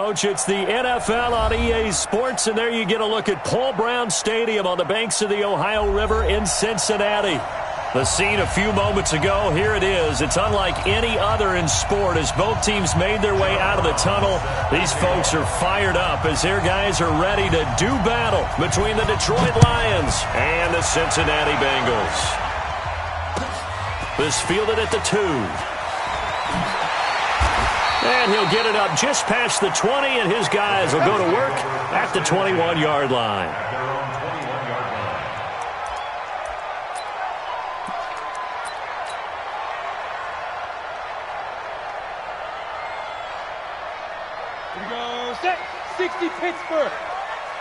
Coach. It's the NFL on EA Sports, and there you get a look at Paul Brown Stadium on the banks of the Ohio River in Cincinnati. The scene a few moments ago, here it is. It's unlike any other in sport as both teams made their way out of the tunnel. These folks are fired up as their guys are ready to do battle between the Detroit Lions and the Cincinnati Bengals. This fielded at the 2. And he'll get it up just past the 20, and his guys will go to work at the 21-yard line. Here we go. Set. 60 Pittsburgh.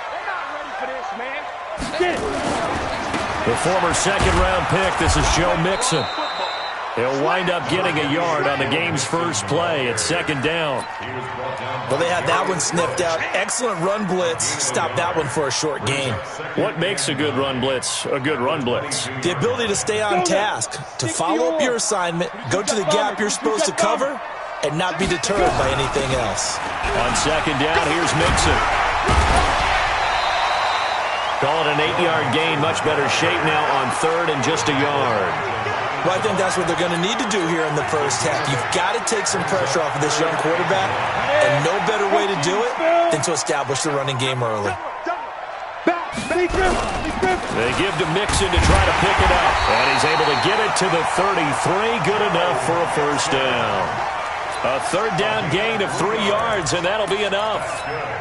They're not ready for this, man. Get it. The former second-round pick, this is Joe Mixon. He'll wind up getting a yard on the game's first play at second down. Well, they had that one sniffed out. Excellent run blitz. Stopped that one for a short gain. What makes a good run blitz a good run blitz? The ability to stay on task, to follow up your assignment, go to the gap you're supposed to cover, and not be deterred by anything else. On second down, here's Mixon. Call it an 8-yard gain. Much better shape now on third and just a yard. Well, I think that's what they're going to need to do here in the first half. You've got to take some pressure off of this young quarterback, and no better way to do it than to establish the running game early. They give to Mixon to try to pick it up, and he's able to get it to the 33. Good enough for a first down. A third down gain of 3 yards, and that'll be enough.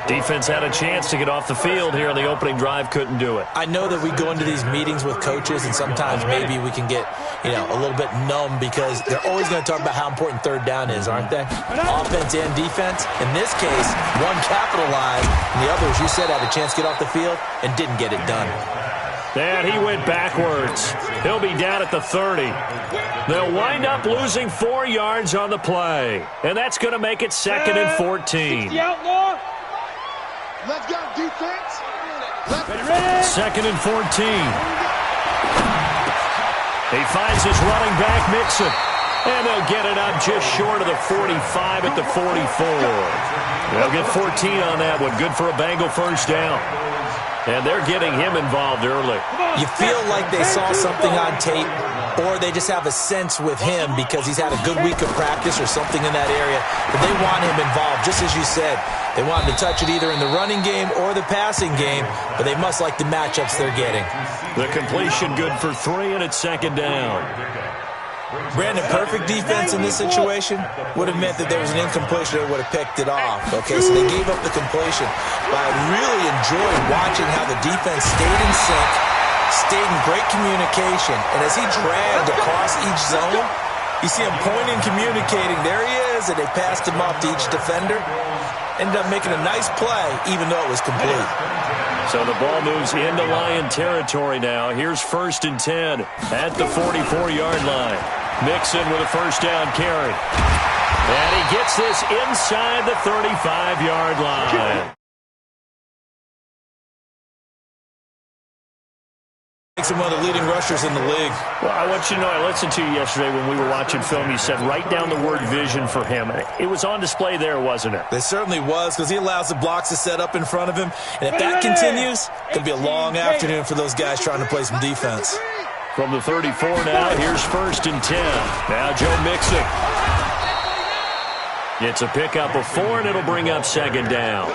Defense had a chance to get off the field here on the opening drive, couldn't do it. I know that we go into these meetings with coaches, and sometimes maybe we can get, a little bit numb because they're always going to talk about how important third down is, aren't they? Offense and defense. In this case, one capitalized, and the other, as you said, had a chance to get off the field and didn't get it done. And he went backwards. He'll be down at the 30. They'll wind up losing 4 yards on the play. And that's going to make it 2nd and 14. Let's go, defense. 2nd and 14. He finds his running back, Mixon. And they'll get it up just short of the 45 at the 44. They'll get 14 on that one. Good for a Bengal first down. And they're getting him involved early. You feel like they saw something on tape, or they just have a sense with him because he's had a good week of practice or something in that area, but they want him involved, just as you said. They want him to touch it either in the running game or the passing game, but they must like the matchups they're getting. The completion good for 3, and it's second down. Brandon, perfect defense in this situation would have meant that there was an incompletion. They would have picked it off. Okay, so they gave up the completion. But I really enjoyed watching how the defense stayed in sync, stayed in great communication. And as he dragged across each zone, you see him pointing, communicating. There he is, and they passed him off to each defender. Ended up making a nice play, even though it was complete. So the ball moves into Lion territory now. Here's 1st and 10 at the 44-yard line. Mixon with a first down carry. And he gets this inside the 35-yard line. Makes him one of the leading rushers in the league. Well, I want you to know, I listened to you yesterday when we were watching film. You said write down the word vision for him. It was on display there, wasn't it? It certainly was, because he allows the blocks to set up in front of him. And if that continues, it could be a long afternoon for those guys trying to play some defense. From the 34 now, here's 1st and 10. Now Joe Mixon. It's a pickup of 4, and it'll bring up second down.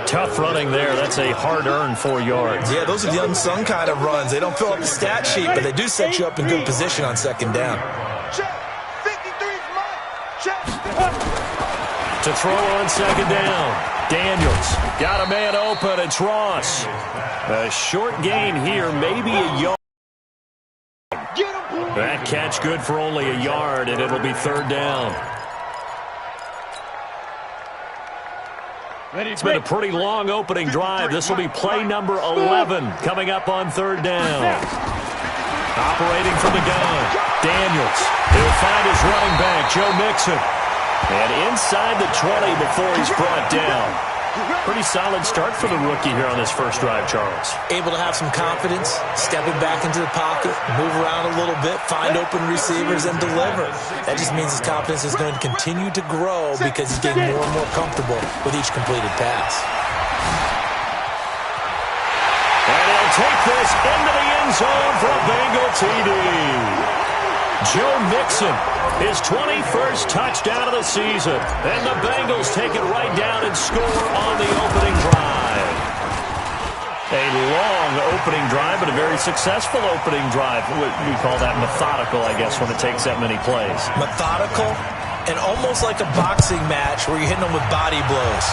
Tough running there. That's a hard-earned 4 yards. Yeah, those are the unsung kind of runs. They don't fill up the stat sheet, but they do set you up in good position on second down. To throw on second down. Daniels got a man open. It's Ross. A short gain here, maybe a yard. That catch good for only a yard, and it'll be third down. It's been a pretty long opening drive. This will be play number 11 coming up on third down. Operating from the gun, Daniels. He'll find his running back, Joe Mixon. And inside the 20 before he's brought down. Pretty solid start for the rookie here on this first drive, Charles. Able to have some confidence, stepping back into the pocket, move around a little bit, find open receivers, and deliver. That just means his confidence is going to continue to grow because he's getting more and more comfortable with each completed pass. And he'll take this into the end zone for a Bengal TD. Joe Mixon, his 21st touchdown of the season. And the Bengals take it right down and score on the opening drive. A long opening drive, but a very successful opening drive. We call that methodical, I guess, when it takes that many plays. Methodical and almost like a boxing match where you're hitting them with body blows.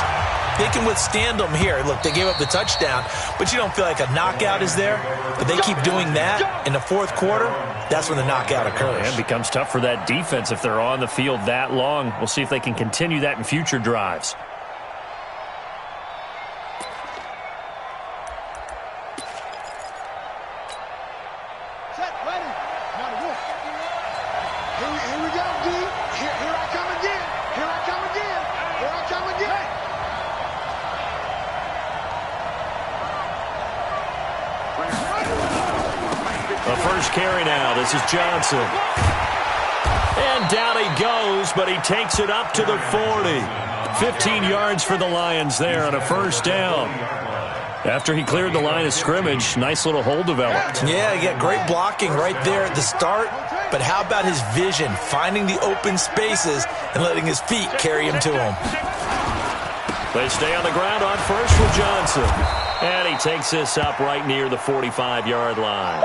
They can withstand them here. Look, they gave up the touchdown, but you don't feel like a knockout is there. But they keep doing that in the fourth quarter. That's when the knockout occurs. And it becomes tough for that defense if they're on the field that long. We'll see if they can continue that in future drives. Set, ready. Here we go, D. Here I come again. Here I come again. Here I come again. The first carry now. This is Johnson. And down he goes, but he takes it up to the 40. 15 yards for the Lions there on a first down. After he cleared the line of scrimmage, nice little hole developed. Yeah, he got great blocking right there at the start. But how about his vision, finding the open spaces and letting his feet carry him to him? They stay on the ground on first with Johnson. And he takes this up right near the 45-yard line.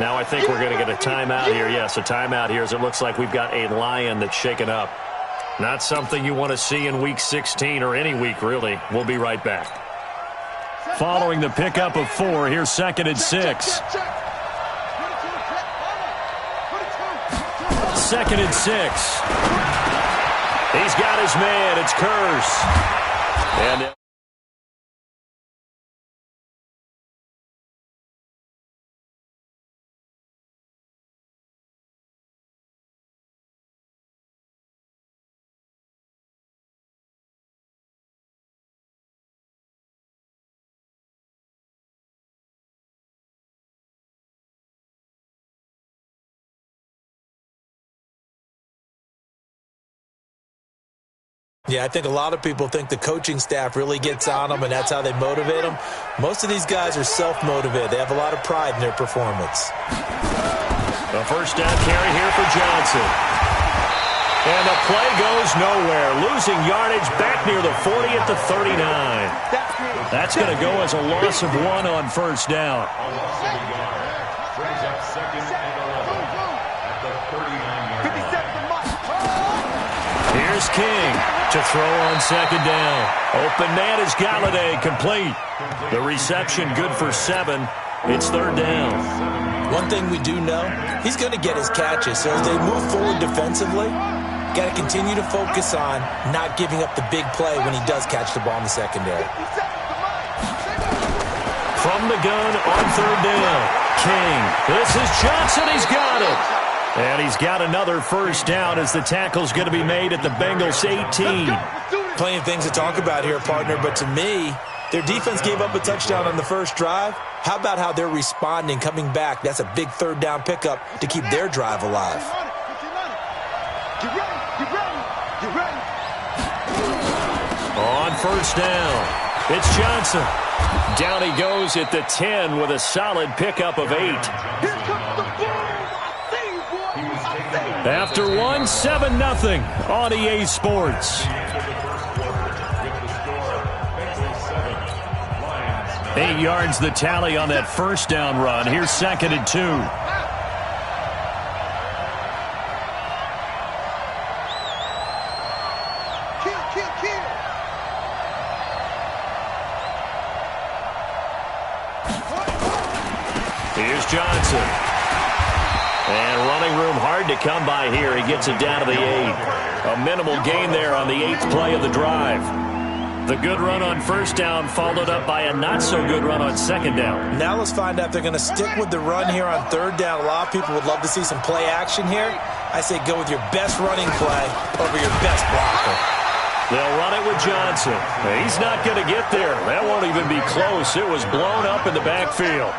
Now I think we're going to get a timeout here. Yes, a timeout here as it looks like we've got a Lion that's shaken up. Not something you want to see in Week 16 or any week, really. We'll be right back. Following the pickup of 4, here's 2nd and 6. 2nd and 6. He's got his man. It's Curse. And Yeah, I think a lot of people think the coaching staff really gets on them, and that's how they motivate them. Most of these guys are self-motivated. They have a lot of pride in their performance. The first down carry here for Johnson. And the play goes nowhere. Losing yardage back near the 40 at the 39. That's going to go as a loss of 1 on first down. Here's King to throw on 2nd down. Open man is Galladay, complete. The reception good for 7. It's 3rd down. One thing we do know, he's going to get his catches. So as they move forward defensively, got to continue to focus on not giving up the big play when he does catch the ball in the secondary. From the gun on 3rd down. King. This is Johnson. He's got it. And he's got another first down as the tackle's going to be made at the Bengals 18. Plenty of things to talk about here, partner, but to me, their defense gave up a touchdown on the first drive. How about how they're responding, coming back? That's a big 3rd down pickup to keep their drive alive. On first down, it's Johnson. Down he goes at the 10 with a solid pickup of 8. After 1, 7-0 on EA Sports. 8 yards the tally on that first down run. Here's 2nd and 2. Here's Johnson. And running room hard to come by here. He gets it down to the 8. A minimal gain there on the 8th play of the drive. The good run on first down followed up by a not-so-good run on 2nd down. Now let's find out if they're going to stick with the run here on 3rd down. A lot of people would love to see some play action here. I say go with your best running play over your best blocker. They'll run it with Johnson. He's not going to get there. That won't even be close. It was blown up in the backfield.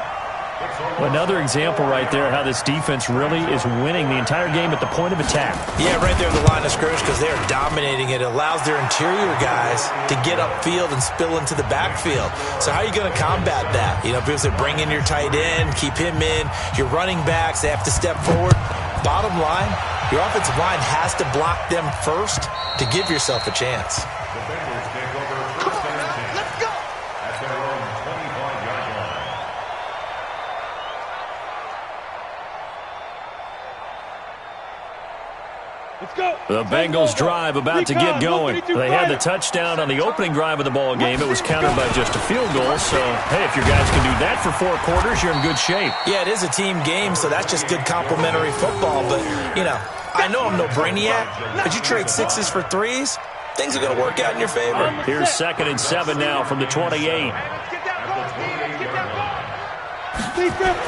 Another example right there how this defense really is winning the entire game at the point of attack. Yeah, right there at the line of scrimmage because they are dominating it. It allows their interior guys to get upfield and spill into the backfield. So how are you going to combat that? You know, because they bring in your tight end, keep him in. Your running backs, they have to step forward. Bottom line, your offensive line has to block them first to give yourself a chance. The Bengals drive about to get going. They had the touchdown on the opening drive of the ball game. It was countered by just a field goal. So, hey, if your guys can do that for 4 quarters, you're in good shape. Yeah, it is a team game, so that's just good complementary football. But, you know, I know I'm no brainiac, but you trade 6s for 3s, things are going to work out in your favor. Here's 2nd and 7 now from the 28.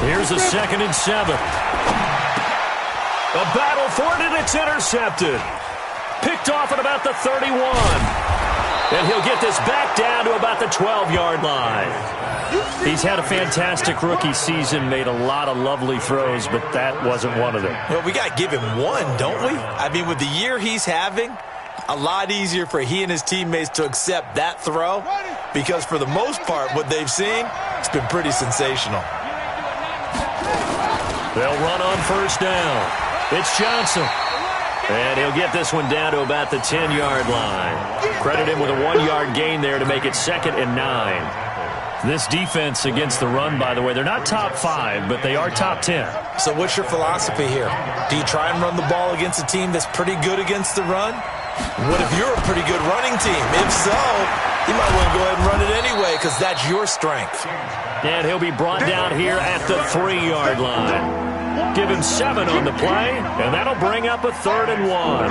Here's a 2nd and 7. A battle for it, and it's intercepted. Picked off at about the 31. And he'll get this back down to about the 12-yard line. He's had a fantastic rookie season, made a lot of lovely throws, but that wasn't one of them. Well, we got to give him one, don't we? I mean, with the year he's having, a lot easier for he and his teammates to accept that throw because for the most part, what they've seen, it's been pretty sensational. They'll run on first down. It's Johnson. And he'll get this one down to about the 10-yard line. Credit him with a 1-yard gain there to make it 2nd and 9. This defense against the run, by the way, they're not top 5, but they are top 10. So what's your philosophy here? Do you try and run the ball against a team that's pretty good against the run? What if you're a pretty good running team? If so, you might want to go ahead and run it anyway because that's your strength. And he'll be brought down here at the 3-yard line. Give him 7 on the play, and that'll bring up a 3rd and 1.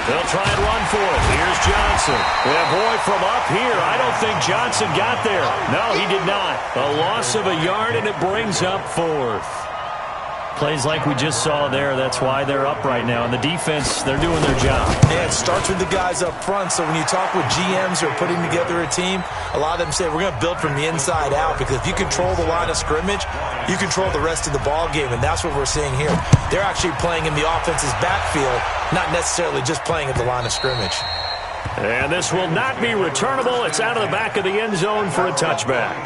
They'll try and run for it. Here's Johnson. And boy, from up here, I don't think Johnson got there. No, he did not. A loss of a yard, and it brings up 4th. Plays like we just saw there, that's why they're up right now. And the defense, they're doing their job. Yeah, it starts with the guys up front. So when you talk with GMs who are putting together a team, a lot of them say we're going to build from the inside out because if you control the line of scrimmage, you control the rest of the ball game, and that's what we're seeing here. They're actually playing in the offense's backfield, not necessarily just playing at the line of scrimmage. And this will not be returnable. It's out of the back of the end zone for a touchback.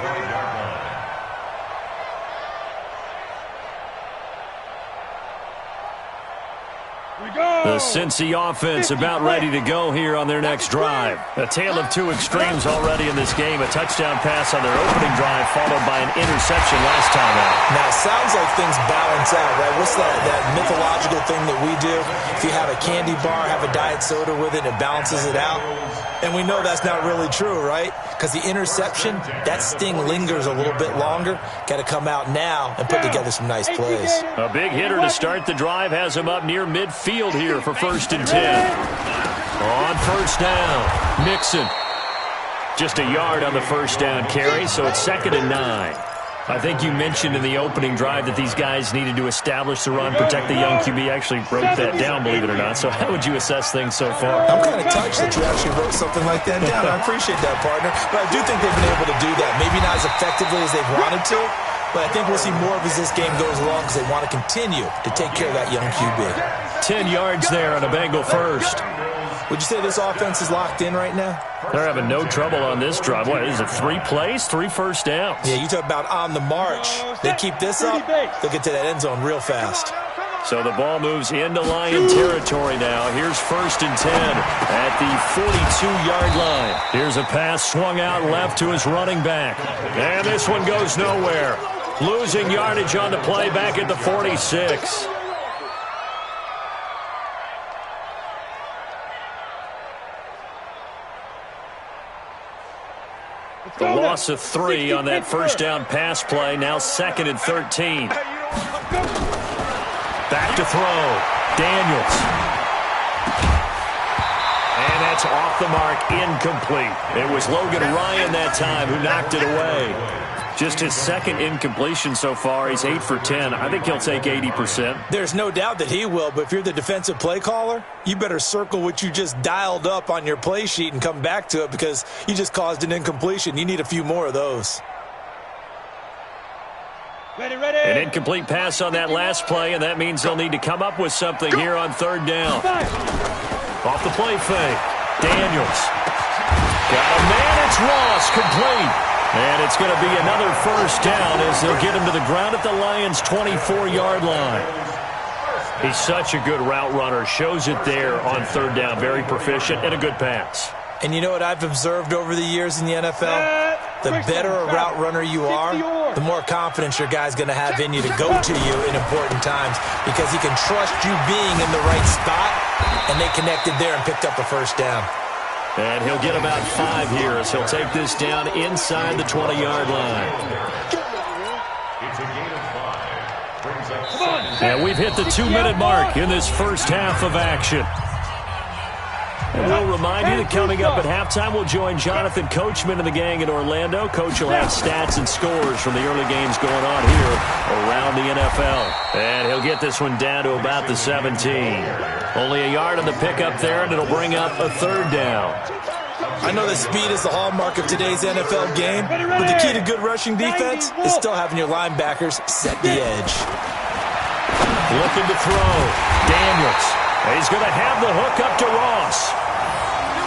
The Cincy offense about ready to go here on their next drive. A tale of 2 extremes already in this game. A touchdown pass on their opening drive followed by an interception last time out. Now, it sounds like things balance out, right? What's that mythological thing that we do? If you have a candy bar, have a diet soda with it, it balances it out. And we know that's not really true, right? Because the interception, that sting lingers a little bit longer. Got to come out now and put together some nice plays. A big hitter to start the drive has him up near midfield here for 1st and 10. On first down, Mixon. Just a yard on the first down carry, so it's 2nd and 9. I think you mentioned in the opening drive that these guys needed to establish the run, protect the young QB. Actually wrote that down, believe it or not. So how would you assess things so far? I'm kind of touched that you actually wrote something like that down. I appreciate that, partner. But I do think they've been able to do that. Maybe not as effectively as they've wanted to, but I think we'll see more of as this game goes along because they want to continue to take care of that young QB. 10 yards there on a Bengal first. Would you say this offense is locked in right now? They're having no trouble on this drive. What is it, 3 plays, 3 first downs? Yeah, you talk about on the march. They keep this up, they'll get to that end zone real fast. So the ball moves into Lion territory now. Here's 1st and 10 at the 42-yard line. Here's a pass swung out left to his running back. And this one goes nowhere. Losing yardage on the play back at the 46. The loss of 3 on that first down pass play. Now 2nd and 13. Back to throw. Daniels. And that's off the mark, incomplete. It was Logan Ryan that time who knocked it away. Just his second incompletion so far. He's 8 for 10. I think he'll take 80%. There's no doubt that he will, but if you're the defensive play caller, you better circle what you just dialed up on your play sheet and come back to it because you just caused an incompletion. You need a few more of those. Ready, ready. An incomplete pass on that last play, and that means they'll need to come up with something here on third down. Off the play fake. Daniels. Got a man. It's Ross. Complete. And it's going to be another first down as they'll get him to the ground at the Lions' 24-yard line. He's such a good route runner. Shows it there on third down. Very proficient and a good pass. And you know what I've observed over the years in the NFL? The better a route runner you are, the more confidence your guy's going to have in you to go to you in important times because he can trust you being in the right spot, and they connected there and picked up a first down. And he'll get about 5 here as he'll take this down inside the 20-yard line. And we've hit the 2-minute mark in this first half of action. And we'll remind you that coming up at halftime, we'll join Jonathan Coachman and the gang in Orlando. Coach will have stats and scores from the early games going on here around the NFL. And he'll get this one down to about the 17. Only a yard on the pickup there, and it'll bring up a third down. I know that speed is the hallmark of today's NFL game, but the key to good rushing defense is still having your linebackers set the edge. Looking to throw. Daniels. He's going to have the hook up to Ross.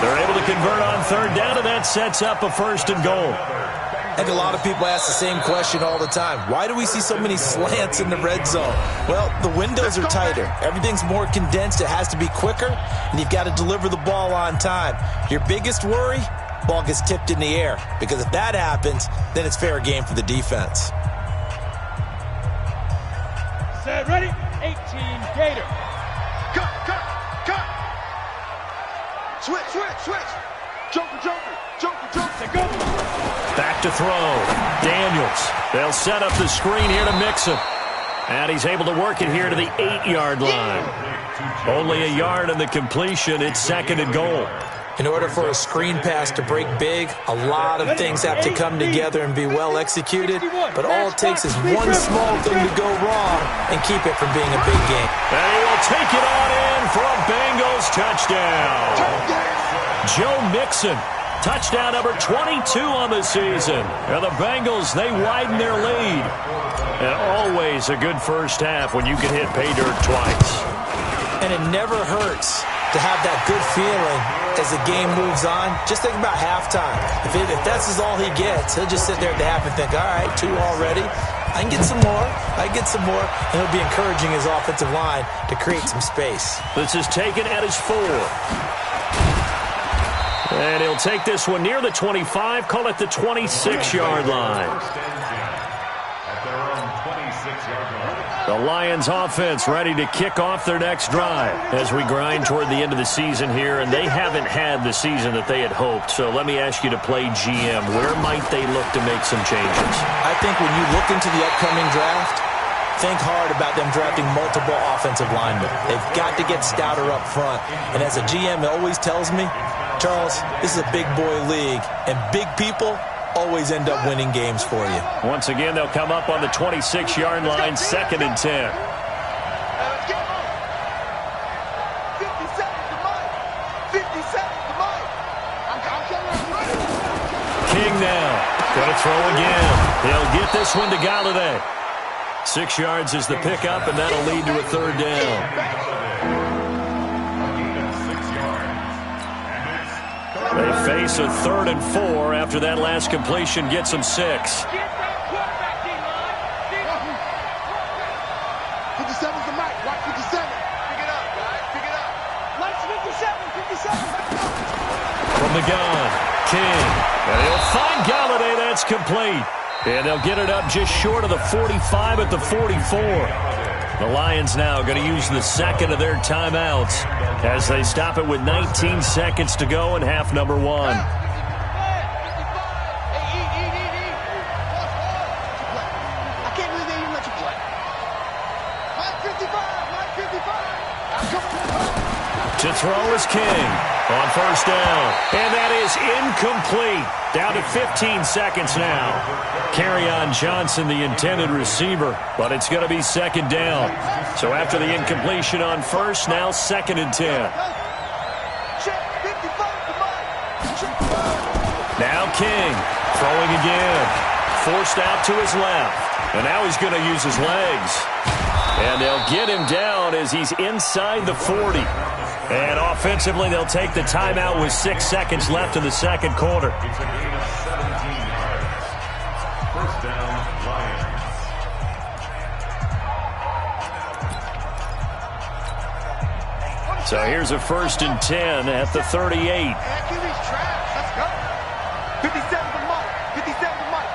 They're able to convert on third down, and that sets up a first and goal. I think a lot of people ask the same question all the time. Why do we see so many slants in the red zone? Well, the windows are tighter. Everything's more condensed. It has to be quicker, and you've got to deliver the ball on time. Your biggest worry, ball gets tipped in the air, because if that happens, then it's fair game for the defense. Set, ready, 18, Gator. Cut. Switch. Joker. Go. Back to throw. Daniels. They'll set up the screen here to mix him. And he's able to work it here to the 8-yard line. Only a yard on the completion. It's second and goal. In order for a screen pass to break big, a lot of things have to come together and be well executed. But all it takes is one small thing to go wrong and keep it from being a big game. And he will take it on in for a Bengals touchdown. Joe Mixon, touchdown number 22 on the season. And the Bengals, they widen their lead. And always a good first half when you can hit pay dirt twice. And it never hurts to have that good feeling as the game moves on. Just think about halftime. If that's all he gets, he'll just sit there at the half and think, all right, 2 already. I can get some more. And he'll be encouraging his offensive line to create some space. This is taken at his 4. And he'll take this one near the 25, call it the 26-yard line. The Lions offense ready to kick off their next drive as we grind toward the end of the season here, and they haven't had the season that they had hoped. So let me ask you to play GM. Where might they look to make some changes? I think when you look into the upcoming draft, think hard about them drafting multiple offensive linemen. They've got to get stouter up front. And as a GM, it always tells me, Charles, this is a big boy league, and big people always end up winning games for you. Once again, they'll come up on the 26-yard line, second and 10. 50 seconds to Mike. 50 seconds to Mike. King now. Going to throw again. He'll get this one to Galladay. 6 yards is the pickup, and that'll lead to a third down. They face a 3rd and 4 after that last completion gets them 6. 57's the mic. Watch 57. Pick it up, guys. Pick it up. Watch 57. From the gun, King. And he'll find Galladay. That's complete. And they'll get it up just short of the 45 at the 44. The Lions now going to use the second of their timeouts as they stop it with 19 seconds to go in half number 1. I can't believe they even let you play. Mike 55. To throw is King on first down. And that is incomplete. Down to 15 seconds now. Kerryon Johnson, the intended receiver, but it's going to be second down. So after the incompletion on first, now second and 10. Now King throwing again. Forced out to his left. And now he's going to use his legs. And they'll get him down as he's inside the 40. And offensively, they'll take the timeout with 6 seconds left in the second quarter. First down, Lions. So here's a first and 10 at the 38. Let's go. 57 to Mike. 57 to Mike.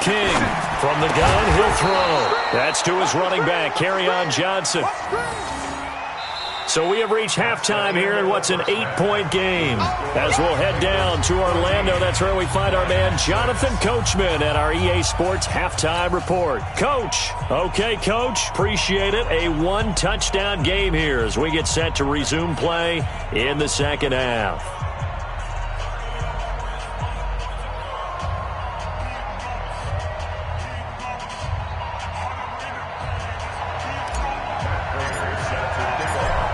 King from the gun, he'll throw. That's to his running back, Kerryon Johnson. So we have reached halftime here in what's an 8-point game. As we'll head down to Orlando, that's where we find our man Jonathan Coachman at our EA Sports Halftime Report. Coach. Okay, Coach. Appreciate it. A one-touchdown game here as we get set to resume play in the second half.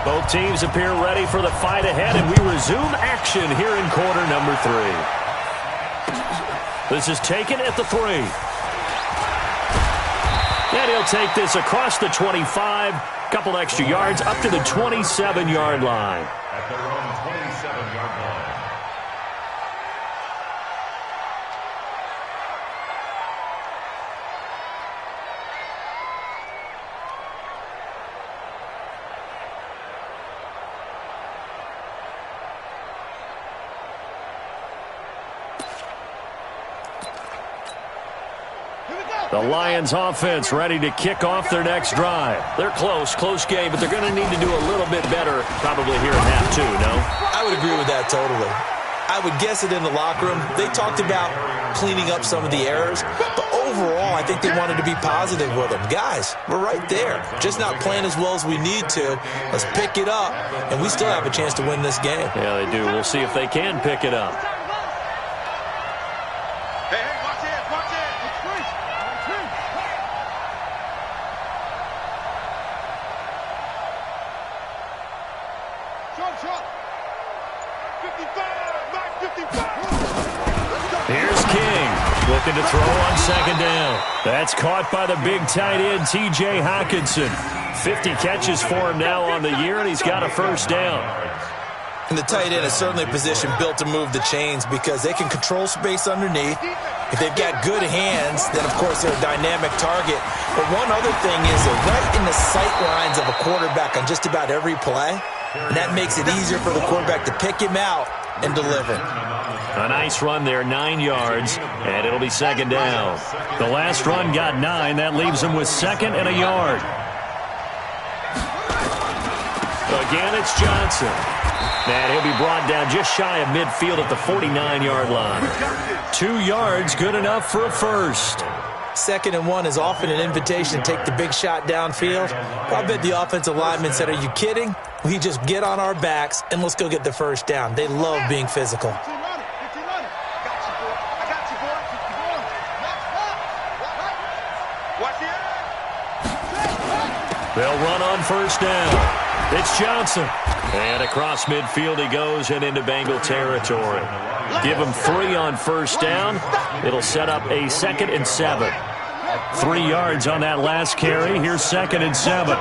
Both teams appear ready for the fight ahead, and we resume action here in quarter number 3. This is taken at the 3. And he'll take this across the 25, couple extra yards up to the 27-yard line. At their own 27-yard line. The Lions offense ready to kick off their next drive. They're close game, but they're going to need to do a little bit better probably here in half 2, no? I would agree with that totally. I would guess it in the locker room. They talked about cleaning up some of the errors, but overall, I think they wanted to be positive with them. Guys, we're right there. Just not playing as well as we need to. Let's pick it up, and we still have a chance to win this game. Yeah, they do. We'll see if they can pick it up. Here's King looking to throw on second down. That's caught by the big tight end, T.J. Hockenson. 50 catches for him now on the year, and he's got a first down. And the tight end is certainly a position built to move the chains because they can control space underneath. If they've got good hands, then, of course, they're a dynamic target. But one other thing is they're right in the sight lines of a quarterback on just about every play. And that makes it easier for the quarterback to pick him out and deliver. A nice run there, 9 yards, and it'll be second down. The last run got 9. That leaves him with second and a yard. Again, it's Johnson. And he'll be brought down just shy of midfield at the 49-yard line. 2 yards, good enough for a first. Second and 1 is often an invitation to take the big shot downfield. I bet the offensive lineman said, are you kidding? We just get on our backs and let's go get the first down. They love being physical. They'll run on first down. It's Johnson. And across midfield he goes and into Bengal territory. Give him 3 on first down. It'll set up a second and 7. 3 yards on that last carry. Here's second and 7.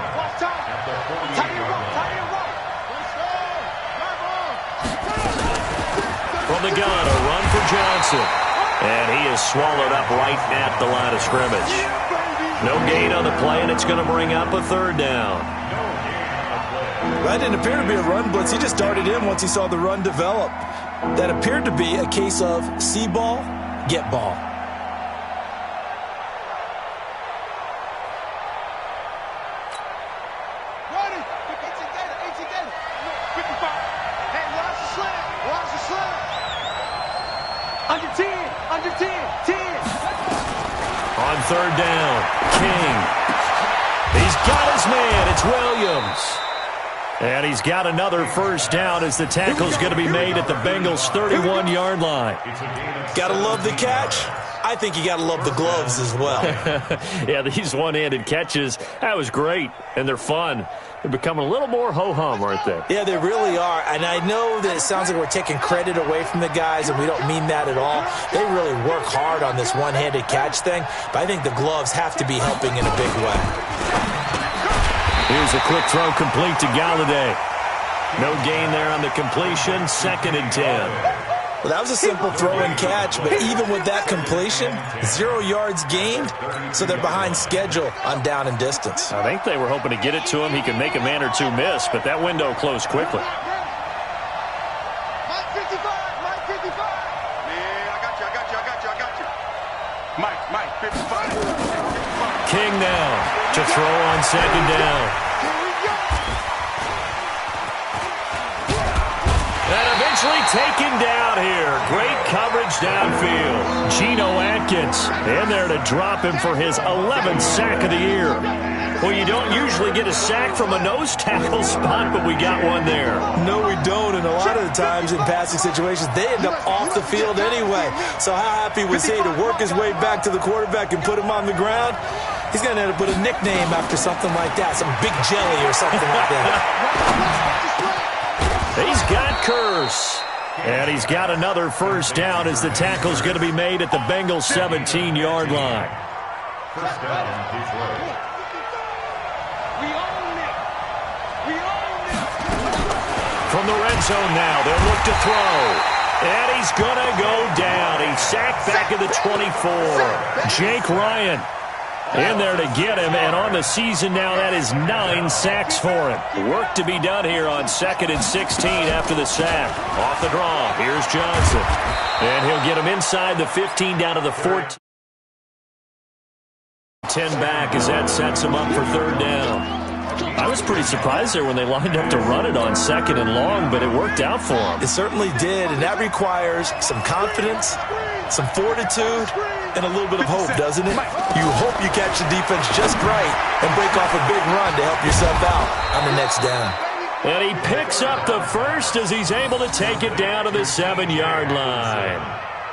From the gun, a run for Johnson. And he is swallowed up right at the line of scrimmage. No gain on the play, and it's going to bring up a third down. That didn't appear to be a run blitz. He just darted in once he saw the run develop. That appeared to be a case of see ball, get ball. Under 10, 10. On third down, King He's got his man. It's Williams. And he's got another first down as the tackle's going to be made at the Bengals' 31-yard line. Got to love the catch. I think you got to love the gloves as well. Yeah, these one-handed catches, that was great, and they're fun. They're becoming a little more ho-hum, aren't they? Yeah, they really are, and I know that it sounds like we're taking credit away from the guys, and we don't mean that at all. They really work hard on this one-handed catch thing, but I think the gloves have to be helping in a big way. Here's a quick throw complete to Galladay. No gain there on the completion, 2nd and 10. Well, that was a simple throw and catch, but even with that completion, 0 yards gained, so they're behind schedule on down and distance. I think they were hoping to get it to him. He could make a man or two miss, but that window closed quickly. Mike 55, Mike 55. Man, I got you. Mike 55. King now to throw on 2nd down. And eventually taken down here. Great coverage downfield. Geno Atkins in there to drop him for his 11th sack of the year. Well, you don't usually get a sack from a nose tackle spot, but we got one there. No, we don't, and a lot of the times in passing situations, they end up off the field anyway. So how happy was he to work his way back to the quarterback and put him on the ground? He's going to end up with a nickname after something like that, some Big Jelly or something like that. He's got Curse. And he's got another first down as the tackle's going to be made at the Bengals' 17-yard line. First down, Detroit. We own it. We own it. From the red zone now, they'll look to throw. And he's going to go down. He's sacked back at the 24. Jake Ryan in there to get him, and on the season now, that is 9 sacks for him. Work to be done here on 2nd and 16 after the sack. Off the draw, here's Johnson. And he'll get him inside the 15 down to the 14. 10 back as that sets him up for 3rd down. I was pretty surprised there when they lined up to run it on 2nd and long, but it worked out for him. It certainly did, and that requires some confidence, some fortitude, and a little bit of hope, doesn't it? You hope you catch the defense just right and break off a big run to help yourself out on the next down. And he picks up the first as he's able to take it down to the 7-yard line.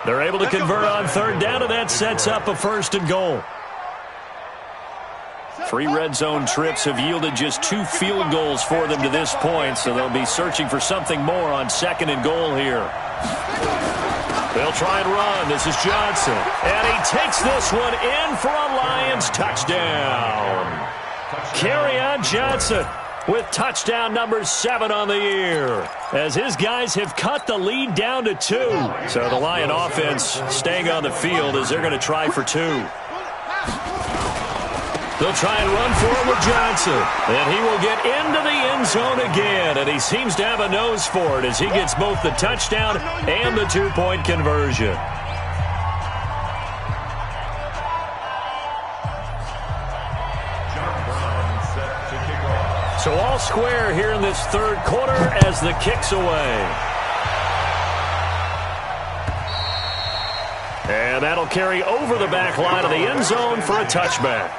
They're able to convert on 3rd down, and that sets up a 1st and goal. 3 red zone trips have yielded just 2 field goals for them to this point, so they'll be searching for something more on 2nd and goal here. They'll try and run. This is Johnson. And he takes this one in for a Lions touchdown. Kerryon Johnson with touchdown number 7 on the year, as his guys have cut the lead down to 2. So the Lion offense staying on the field as they're going to try for 2. They'll try and run for it with Johnson. And he will get into the end zone again. And he seems to have a nose for it as he gets both the touchdown and the 2-point conversion. So all square here in this 3rd quarter as the kick's away. And that'll carry over the back line of the end zone for a touchback.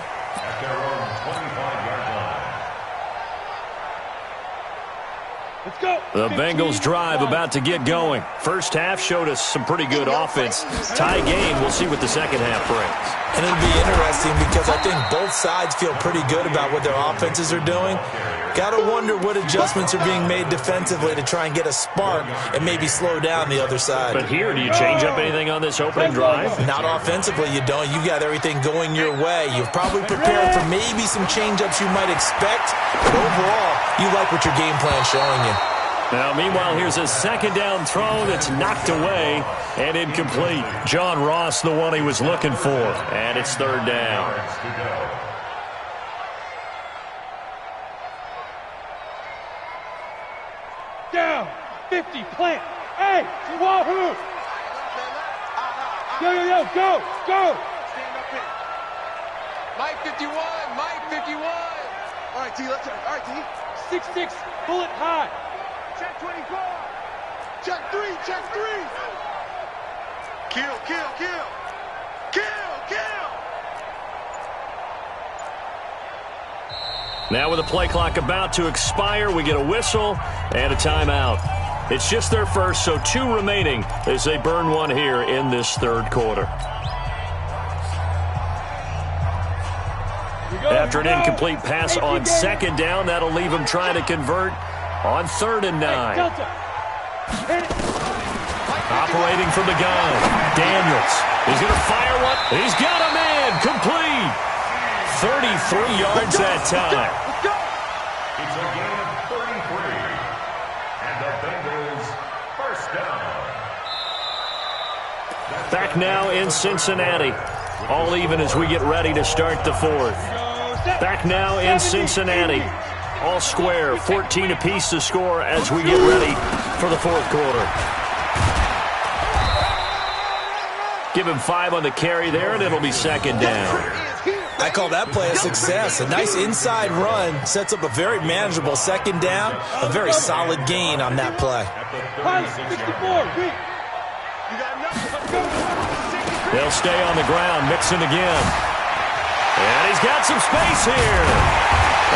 Let's go. The Bengals drive about to get going. First half showed us some pretty good offense. Tie game, we'll see what the second half brings. And it'll be interesting because I think both sides feel pretty good about what their offenses are doing. Got to wonder what adjustments are being made defensively to try and get a spark and maybe slow down the other side. But here, do you change up anything on this opening drive? Not offensively, you don't. You've got everything going your way. You've probably prepared for maybe some change-ups you might expect, but overall, you like what your game plan's showing you. Now, meanwhile, here's a 2nd down throw that's knocked away and incomplete. John Ross, the one he was looking for, and it's 3rd down. Down. 50. Plant. Hey, Waru. Yo, go. Stand up in. Mike 51. Mike 51. All right, T, let's check. All right, T. 6'6", bullet high. Check 24. Check 3. Check 3. Kill. Now with the play clock about to expire, we get a whistle and a timeout. It's just their first, so 2 remaining as they burn one here in this third quarter. After an incomplete pass on second down, that'll leave them trying to convert on 3rd and 9. Operating from the gun, Daniels. He's going to fire one. He's got a man. Complete. 33 yards that time. It's a gain of 33. And the Bengals first down. Back now in Cincinnati. All even as we get ready to start the 4th. Back now in Cincinnati. All square, 14 apiece to score as we get ready for the 4th quarter. Give him 5 on the carry there, and it'll be 2nd down. I call that play a success. A nice inside run sets up a very manageable 2nd down. A very solid gain on that play. They'll stay on the ground. Mixon again. And he's got some space here.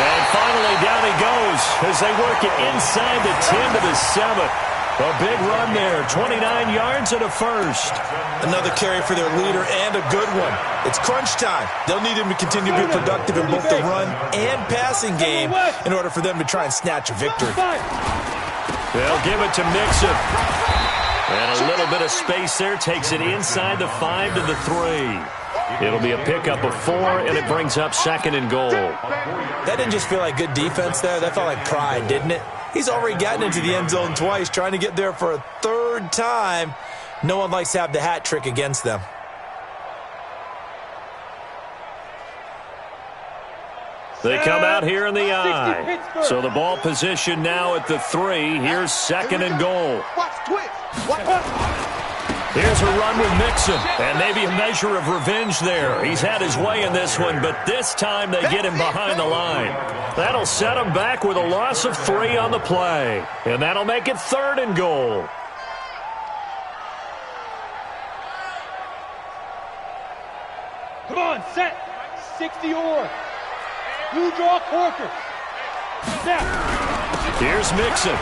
And finally down he goes as they work it inside the 10 to the 7. A big run there. 29 yards and a first. Another carry for their leader and a good one. It's crunch time. They'll need him to continue to be productive in both the run and passing game in order for them to try and snatch a victory. They'll give it to Mixon. And a little bit of space there takes it inside the 5 to the 3. It'll be a pickup of 4, and it brings up 2nd and goal. That didn't just feel like good defense there. That felt like pride, didn't it? He's already gotten into the end zone twice, trying to get there for a 3rd time. No one likes to have the hat trick against them. They come out here in the I. So the ball position now at the 3. Here's 2nd and goal. Here's a run with Mixon, and maybe a measure of revenge there. He's had his way in this one, but this time they get him behind the line. That'll set him back with a loss of 3 on the play, and that'll make it 3rd and goal. Come on, set. 60 or. Blue draw Corker. Snap. Here's Mixon.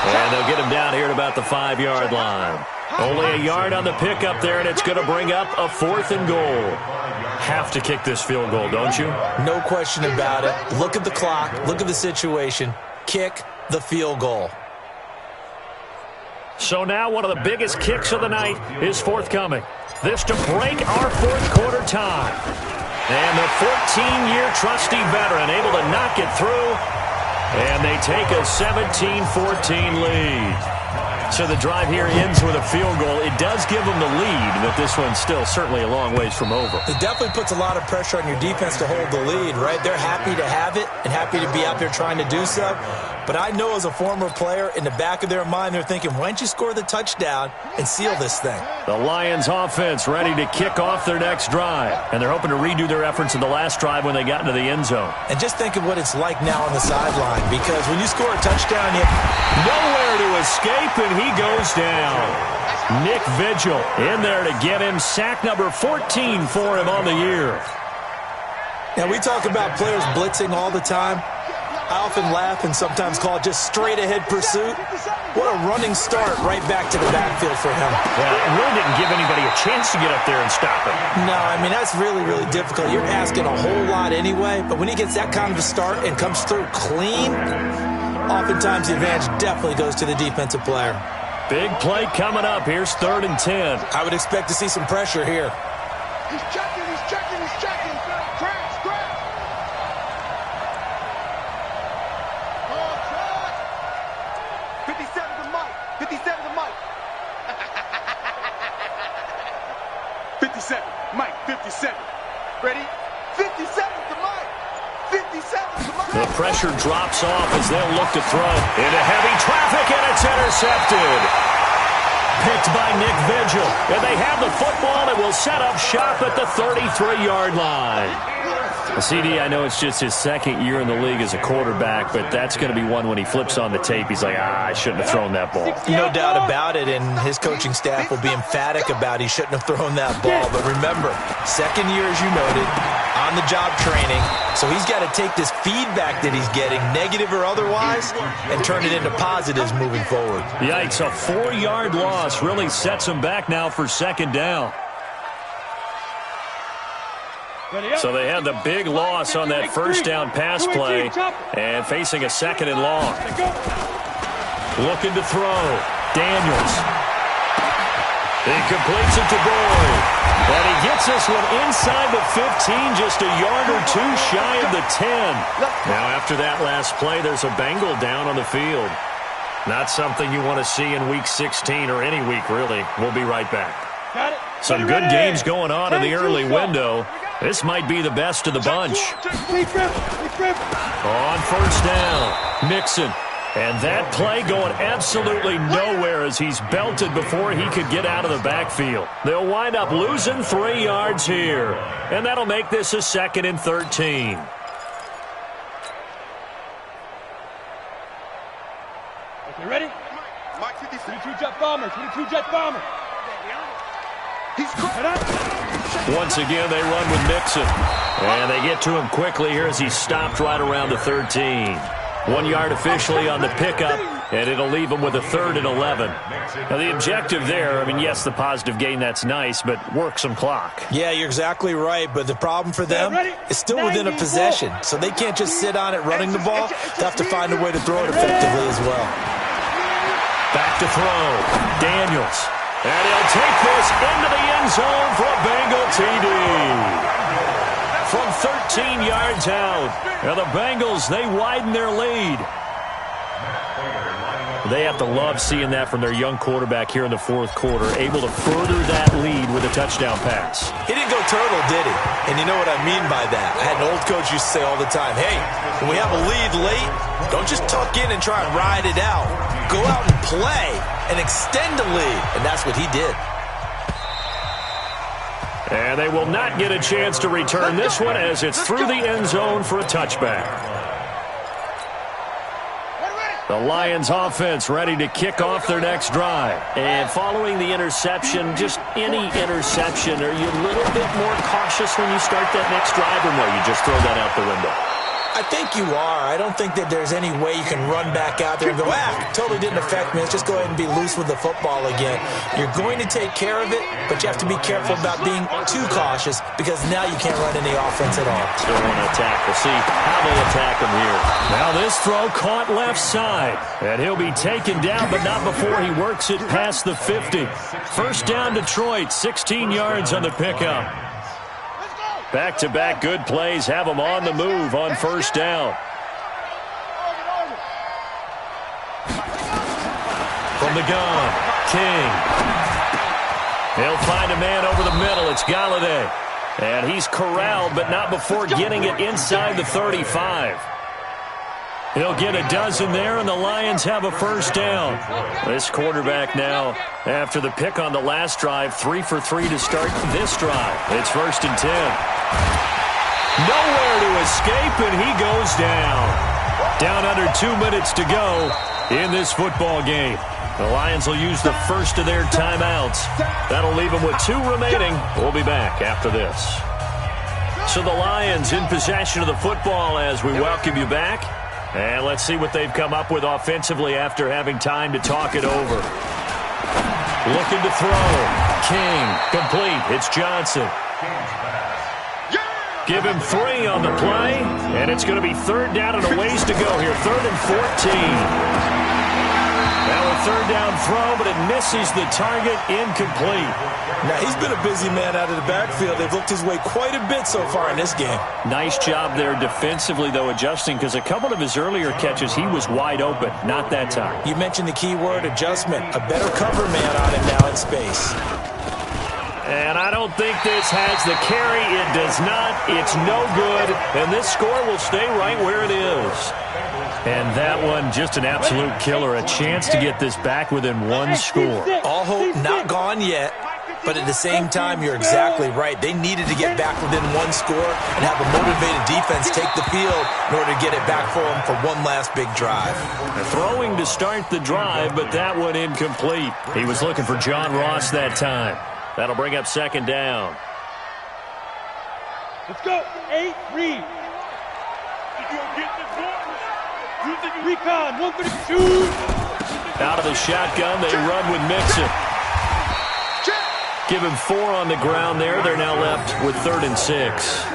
And they'll get him down here at about the 5-yard line. Only a yard on the pickup there, and it's going to bring up a 4th and goal. Have to kick this field goal, don't you? No question about it. Look at the clock. Look at the situation. Kick the field goal. So now one of the biggest kicks of the night is forthcoming. This to break our 4th quarter tie. And the 14-year trusty veteran able to knock it through. And they take a 17-14 lead. So the drive here ends with a field goal. It does give them the lead, but this one's still certainly a long ways from over. It definitely puts a lot of pressure on your defense to hold the lead, right? They're happy to have it and happy to be out there trying to do so. But I know as a former player, in the back of their mind, they're thinking, why don't you score the touchdown and seal this thing? The Lions offense ready to kick off their next drive. And they're hoping to redo their efforts in the last drive when they got into the end zone. And just think of what it's like now on the sideline, because when you score a touchdown, you have nowhere to escape, and he goes down. Nick Vigil in there to get him. Sack number 14 for him on the year. Now, we talk about players blitzing all the time. I often laugh and sometimes call it just straight-ahead pursuit. What a running start right back to the backfield for him. Well, it really didn't give anybody a chance to get up there and stop him. No, I mean, that's really, really difficult. You're asking a whole lot anyway, but when he gets that kind of a start and comes through clean, oftentimes the advantage definitely goes to the defensive player. Big play coming up. Here's 3rd and 10. I would expect to see some pressure here. He's checking, he's checking, he's checking. Crash, crash. Oh, crash. 57 to Mike. 57 to Mike. 57. Mike, 57. Ready? 57 to Mike. 57 to Mike. The pressure drops off as they'll look to throw into heavy traffic, and it's intercepted. Picked by Nick Vigil. And they have the football and will set up shop at the 33-yard line. CD, I know it's just his 2nd year in the league as a quarterback, but that's going to be one when he flips on the tape. He's like, I shouldn't have thrown that ball. No doubt about it, and his coaching staff will be emphatic about he shouldn't have thrown that ball. But remember, 2nd year, as you noted, on-the-job training, so he's got to take this feedback that he's getting, negative or otherwise, and turn it into positives moving forward. Yikes, a 4-yard loss really sets him back now for second down. So they had the big loss on that first down pass play and facing a second and long. Looking to throw. Daniels. He completes it to Boyd. And he gets this one inside the 15, just a yard or two shy of the 10. Now after that last play, there's a Bengal down on the field. Not something you want to see in Week 16 or any week, really. We'll be right back. Some good games going on in the early window. This might be the best of the bunch. On first down, Mixon. And that play going absolutely nowhere as he's belted before he could get out of the backfield. They'll wind up losing 3 yards here. And that'll make this a 2nd and 13. Okay, ready? 22 jet bomber, 22 jet bomber. Once again, they run with Mixon. And they get to him quickly here as he's stopped right around the 13. 1 yard officially on the pickup, and it'll leave him with a 3rd and 11. Now, the objective there, I mean, yes, the positive gain, that's nice, but work some clock. Yeah, you're exactly right, but the problem for them is still within a possession, so they can't just sit on it running the ball. They have to find a way to throw it effectively as well. Back to throw. Daniels. And he'll take this into the end zone for a Bengal TD. From 13 yards out. Now the Bengals, they widen their lead. They have to love seeing that from their young quarterback here in the 4th quarter, able to further that lead with a touchdown pass. He didn't go turtle, did he? And you know what I mean by that. I had an old coach used to say all the time, hey, when we have a lead late, don't just tuck in and try and ride it out. Go out and play and extend the lead. And that's what he did. And they will not get a chance to return this one as it's through the end zone for a touchback. The Lions offense ready to kick off their next drive. And following the interception, just any interception, are you a little bit more cautious when you start that next drive, or no, you just throw that out the window? I think you are. I don't think that there's any way you can run back out there and go, totally didn't affect me. Let's just go ahead and be loose with the football again. You're going to take care of it, but you have to be careful about being too cautious because now you can't run any offense at all. Still want to attack. We'll see how they attack him here. Now this throw caught left side, and he'll be taken down, but not before he works it past the 50. First down Detroit, 16 yards on the pickup. Back-to-back good plays have them on the move on first down. From the gun, King. He'll find a man over the middle. It's Galladay. And he's corralled, but not before getting it inside the 35. He'll get a dozen there, and the Lions have a first down. This quarterback now, after the pick on the last drive, 3 for 3 to start this drive. It's 1st and 10. Nowhere to escape, and he goes down. Down under 2 minutes to go in this football game. The Lions will use the first of their timeouts. That'll leave them with 2 remaining. We'll be back after this. So the Lions in possession of the football as we welcome you back. And let's see what they've come up with offensively after having time to talk it over. Looking to throw. King. Complete. It's Johnson. Give him 3 on the play. And it's going to be 3rd down and a ways to go here. 3rd and 14. Now a 3rd down throw, but it misses the target. Incomplete. Now he's been a busy man out of the backfield. They've looked his way quite a bit so far in this game. Nice job there defensively, though, adjusting, because a couple of his earlier catches, he was wide open. Not that time. You mentioned the key word, adjustment. A better cover man on him now in space. And I don't think this has the carry. It does not. It's no good. And this score will stay right where it is. And that one, just an absolute killer. A chance to get this back within 1 score. All hope not gone yet. But at the same time, you're exactly right. They needed to get back within 1 score and have a motivated defense take the field in order to get it back for them for one last big drive. Throwing to start the drive, but that one incomplete. He was looking for John Ross that time. That'll bring up 2nd down. Let's go. 8, read. Recon, 132. Out of the shotgun, they run with Mixon. Give him 4 on the ground there. They're now left with 3rd and 6.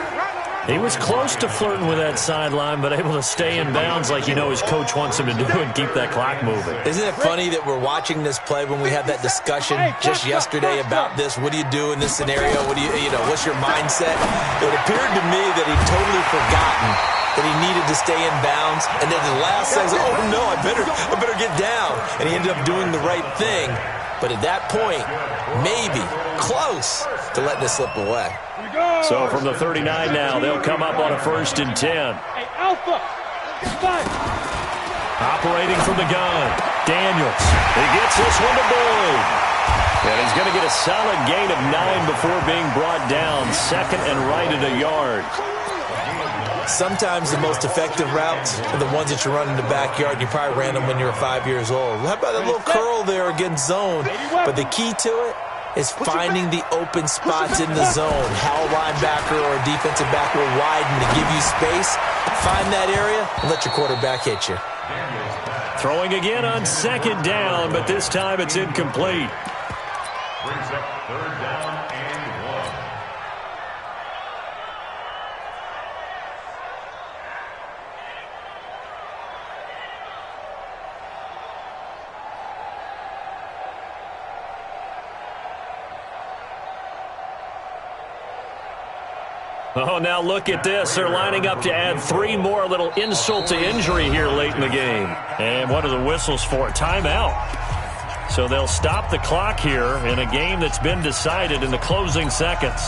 He was close to flirting with that sideline, but able to stay in bounds like you know his coach wants him to do and keep that clock moving. Isn't it funny that we're watching this play when we had that discussion just yesterday about this? What do you do in this scenario? What do you know, what's your mindset? It appeared to me that he'd totally forgotten that he needed to stay in bounds, and then the last second, oh no, I better get down. And he ended up doing the right thing. But at that point, maybe close to letting it slip away. So from the 39 now, they'll come up on a 1st and 10. Hey, Alpha. 5. Operating from the gun, Daniels. He gets this one to Boyd. And he's going to get a solid gain of 9 before being brought down. 2nd and right at a yard. Sometimes the most effective routes are the ones that you run in the backyard. You probably ran them when you were 5 years old. How about a little curl there against zone? But the key to it is finding the open spots in the zone. How a linebacker or a defensive back will widen to give you space. Find that area and let your quarterback hit you. Throwing again on 2nd down, but this time it's incomplete. Brings up 3rd down and 1. Oh, now look at this. They're lining up to add 3 more. A little insult to injury here late in the game. And what are the whistles for? Timeout. So they'll stop the clock here in a game that's been decided in the closing seconds.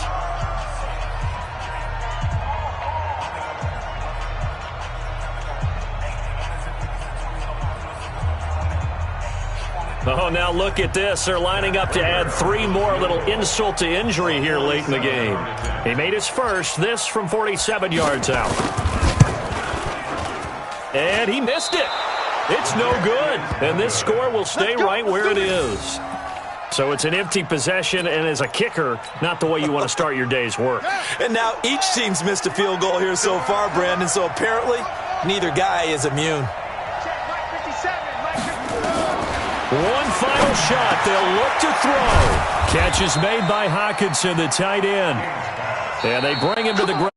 Oh, now look at this. They're lining up to add 3 more. A little insult to injury here late in the game. He made his first, this from 47 yards out. And he missed it. It's no good. And this score will stay right where it is. So it's an empty possession, and as a kicker, not the way you want to start your day's work. And now each team's missed a field goal here so far, Brandon, so apparently neither guy is immune. One final shot. They'll look to throw. Catch is made by Hawkinson, the tight end. And they bring him to the ground.